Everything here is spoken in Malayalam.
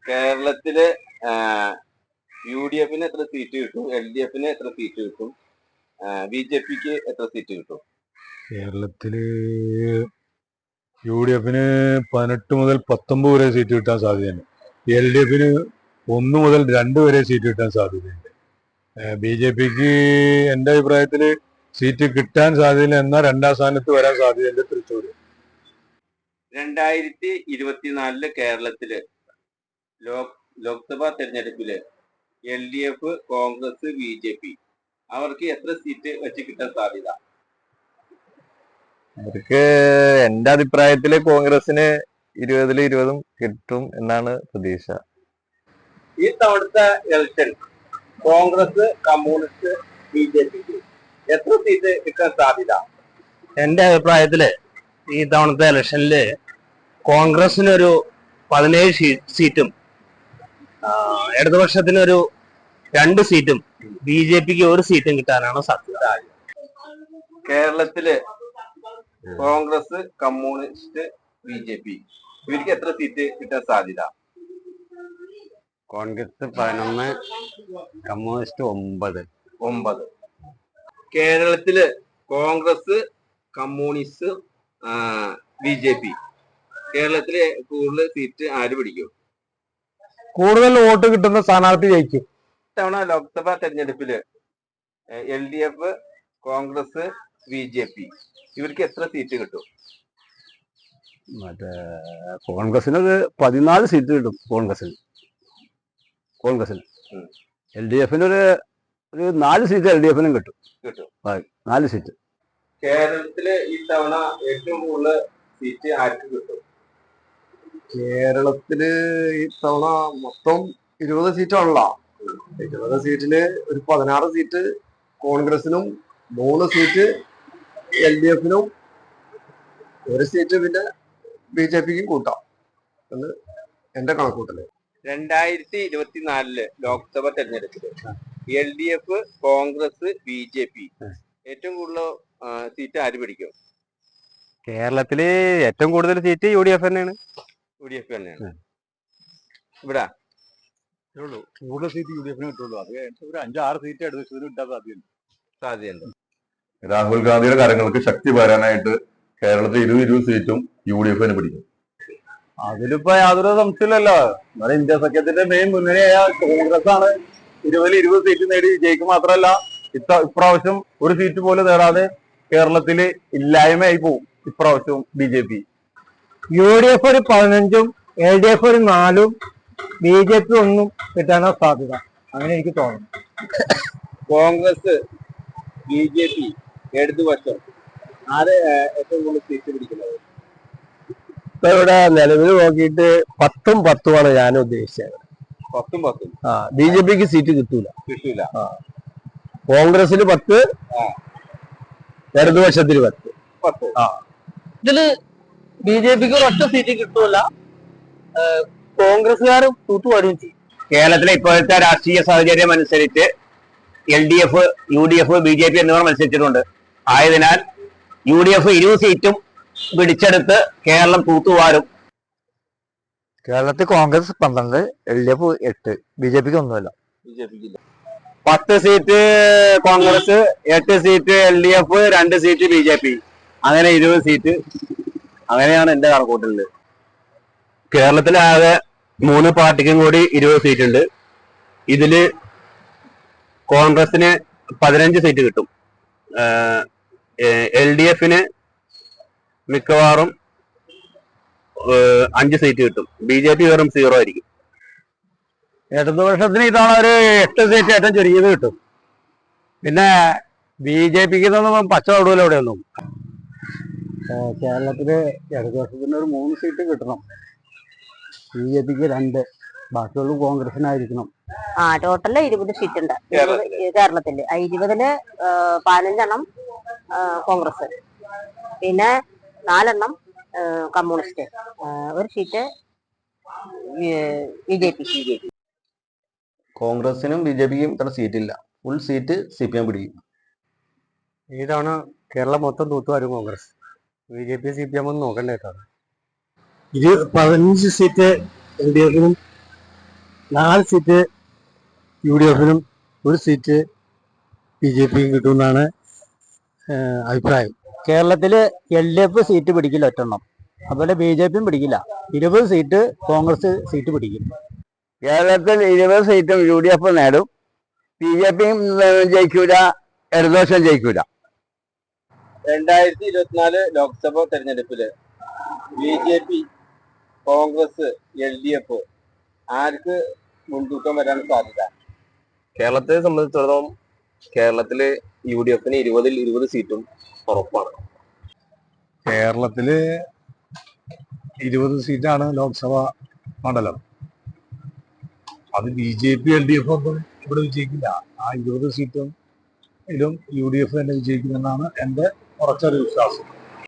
കേരളത്തില് യു ഡി എഫിന് എത്ര സീറ്റ് കിട്ടും, എൽ ഡി എഫിന് എത്ര സീറ്റ് കിട്ടും, ബി ജെ പിക്ക് എത്ര സീറ്റ് കിട്ടും? കേരളത്തില് യു ഡി എഫിന് 18 മുതൽ 19 വരെ സീറ്റ് കിട്ടാൻ സാധ്യതയുണ്ട്. എൽ ഡി എഫിന് 1 മുതൽ 2 വരെ സീറ്റ് കിട്ടാൻ സാധ്യതയുണ്ട്. ബി ജെ പിക്ക് എൻ്റെ അഭിപ്രായത്തില് സീറ്റ് കിട്ടാൻ സാധ്യതയില്ല, എന്നാൽ 2ാം സ്ഥാനത്ത് വരാൻ സാധ്യതയുണ്ട് തൃശ്ശൂർ. 2024 കേരളത്തില് ലോക്സഭാ തെരഞ്ഞെടുപ്പില് L D F, Congress, B J P അവർക്ക് എത്ര സീറ്റ് വെച്ച് കിട്ടാൻ സാധ്യത? അവർക്ക് എന്റെ അഭിപ്രായത്തില് കോൺഗ്രസിന് 20-ൽ 20 കിട്ടും എന്നാണ് പ്രതീക്ഷ. ഈ തവണത്തെ election Congress, communist, B J പിക്ക് എത്ര സീറ്റ് കിട്ടാൻ സാധ്യത? എന്റെ അഭിപ്രായത്തില് ഈ തവണത്തെ ഇലക്ഷനില് കോൺഗ്രസിനൊരു 17 സീറ്റും ഇടതുപക്ഷത്തിനൊരു 2 സീറ്റും ബി ജെ പിക്ക് 1 സീറ്റും കിട്ടാനാണ് സാധ്യത. കേരളത്തില് Congress, communist, B J P ഇവർക്ക് എത്ര സീറ്റ് കിട്ടാൻ സാധ്യത? കോൺഗ്രസ് 11, കമ്മ്യൂണിസ്റ്റ് 9. കേരളത്തില് Congress, communist, B J P കേരളത്തില് കൂടുതൽ സീറ്റ് ആര് പിടിക്കും? കൂടുതൽ വോട്ട് കിട്ടുന്ന സ്ഥാനാർത്ഥി ജയിക്കും. ഇത്തവണ ലോക്സഭാ തെരഞ്ഞെടുപ്പില് L D F, Congress, B J P ഇവർക്ക് എത്ര സീറ്റ് കിട്ടും? മറ്റേ കോൺഗ്രസിനൊരു 14 സീറ്റ് കിട്ടും. കോൺഗ്രസിന് എൽ ഡി എഫിനൊരു 4 സീറ്റ് എൽ ഡി എഫിനും കിട്ടും. 4 സീറ്റ്. കേരളത്തില് ഈ തവണ ഏറ്റവും കൂടുതൽ സീറ്റ് ആർക്ക് കിട്ടും? കേരളത്തില് ഈ തവണ മൊത്തം 20 സീറ്റാണല്ലോ. 20 സീറ്റില് ഒരു 16 സീറ്റ് കോൺഗ്രസിനും, 3 സീറ്റ് എൽ ഡി എഫിനും, 1 സീറ്റ് പിന്നെ ബി ജെ പിക്കും കൂട്ടാം എന്ന് എന്റെ കണക്കൂട്ടല്. 2024 ലോക്സഭ തെരഞ്ഞെടുപ്പില് L D F, Congress, B J P ഏറ്റവും കൂടുതൽ സീറ്റ് ആര് പിടിക്കും? കേരളത്തില് ഏറ്റവും കൂടുതൽ സീറ്റ് യു ഡി എഫ് തന്നെയാണ്. ഇവിടെ കൂടുതൽ സീറ്റ് യു ഡി എഫിന് കിട്ടുള്ളൂ. അത് ഒരു 5-6 സീറ്റ് ഇടതുപക്ഷത്തിന് കിട്ടാൻ സാധ്യതയുണ്ട്. രാഹുൽ ഗാന്ധിയുടെ കാര്യങ്ങൾക്ക് ശക്തി വരാനായിട്ട് കേരളത്തിൽ 20 സീറ്റും യു ഡി എഫിന് പിടിക്കും. അതിലിപ്പോ യാതൊരു സംശയമില്ലല്ലോ. നമ്മുടെ ഇന്ത്യ സഖ്യത്തിന്റെ മെയിൻ മുന്നണിയായ കോൺഗ്രസ് ആണ് 20-20 സീറ്റ് നേടി വിജയിക്കും. മാത്രമല്ല ഇപ്രാവശ്യം ഒരു സീറ്റ് പോലും നേടാതെ കേരളത്തില് ഇല്ലായ്മയായി പോകും ഇപ്രാവശ്യവും B J P. U D F ഒരു 15ഉം എൽ ഡി എഫ് ഒരു 4ഉം ബി ജെ പി 1 കിട്ടാനാ സാധ്യത, അങ്ങനെ എനിക്ക് തോന്നുന്നു. കോൺഗ്രസ്, ബി ജെ പി, ഇടതുപക്ഷം ആര് ഏറ്റവും കൂടുതൽ സീറ്റ് പിടിക്കുന്നത്? ഇപ്പൊ ഇവിടെ നിലവിൽ നോക്കിയിട്ട് 10ഉം 10ഉമാണ് ഞാൻ ഉദ്ദേശിച്ചത്. 10ഉം 10ഉം. ബി ജെ പിക്ക് സീറ്റ് കിട്ടൂല. കോൺഗ്രസിന് 10, ഇടതുപക്ഷത്തിന് 10. ഇതില് ബി ജെ പിക്ക് ഒരൊറ്റ സീറ്റ് കിട്ടൂല, കോൺഗ്രസ്സുകാരും തൂത്തുവാരും ചെയ്യും. കേരളത്തിലെ ഇപ്പോഴത്തെ രാഷ്ട്രീയ സാഹചര്യം അനുസരിച്ച് L D F, U D F, B J P എന്നിവർ മത്സരിച്ചിട്ടുണ്ട്. ആയതിനാൽ യു ഡി എഫ് 20 സീറ്റും പിടിച്ചെടുത്ത് കേരളം തൂത്തുവാരും. കേരളത്തിൽ Congress 12, L D F 8, B J പിക്ക് ഒന്നുമല്ല. 10 seat Congress, 8 seat L D F, 2 seat B J P, അങ്ങനെ 20 സീറ്റ്. അങ്ങനെയാണ് എന്റെ കണക്കൂട്ടല്. കേരളത്തിലാകെ 3 പാർട്ടിക്കും കൂടി 20 സീറ്റ് ഉണ്ട്. ഇതില് കോൺഗ്രസിന് 15 സീറ്റ് കിട്ടും. എൽ ഡി എഫിന് മിക്കവാറും 5 സീറ്റ് കിട്ടും. ബി ജെ പി വെറും 0 ആയിരിക്കും. ഇടതുപക്ഷത്തിന് ഇതാണ് ഒരു 8 സീറ്റ് ഏറ്റവും ചെറിയത് കിട്ടും. പിന്നെ ബി ജെ പിക്ക് പച്ച തൊടുവില്ല എവിടെയൊന്നും. കേരളത്തില് ഇടതുപക്ഷത്തിന് ഒരു 3 സീറ്റ് കിട്ടണം, ബി ജെ പിക്ക് 2, ബാക്കിയുള്ള കോൺഗ്രസിനായിരിക്കണം. ടോട്ടല് 20 സീറ്റ് ഉണ്ട് കേരളത്തില്. 20-ല് 15 കോൺഗ്രസ്, പിന്നെ 4 communist, 1 seat B J P. കോൺഗ്രസിനും ബി ജെ പിക്കും ഇത്ര സീറ്റില്ല. ഫുൾ സീറ്റ് CPM പിടിക്കും. ഇതാണ് കേരളം മൊത്തം തൂത്തുവാരും Congress. B J P CPM ഒന്നും നോക്കണ്ടേക്കാണ്. 15 സീറ്റ് എൽ ഡി എഫിനും 4 സീറ്റ് UDF-നും 1 സീറ്റ് BJP-യും കിട്ടുമെന്നാണ് അഭിപ്രായം. കേരളത്തില് LDF സീറ്റ് പിടിക്കില്ല ഒറ്റെണ്ണം, അതുപോലെ BJP-യും പിടിക്കില്ല. 20 സീറ്റ് കോൺഗ്രസ് സീറ്റ് പിടിക്കും. കേരളത്തിൽ 20 സീറ്റും UDF നേടും. BJP-യും ജയിക്കൂല, ഇടതുപക്ഷം ജയിക്കൂല. 2024 ലോക്സഭാ തെരഞ്ഞെടുപ്പില് BJP, കോൺഗ്രസ്, LDF ആർക്ക് മുൻതൂക്കം വരാൻ സാധ്യത? കേരളത്തെ സംബന്ധിച്ചിടത്തോളം കേരളത്തില് UDF-ന് 20-ൽ 20 സീറ്റും ഉറപ്പാണ്. കേരളത്തില് 20 സീറ്റാണ് ലോക്സഭാ മണ്ഡലം. അത് BJP LDF ഒന്നും ഇവിടെ വിജയിക്കില്ല. ആ 20 സീറ്റും UDF തന്നെ വിജയിക്കുമെന്നാണ് എന്റെ ഉറച്ചൊരു വിശ്വാസം.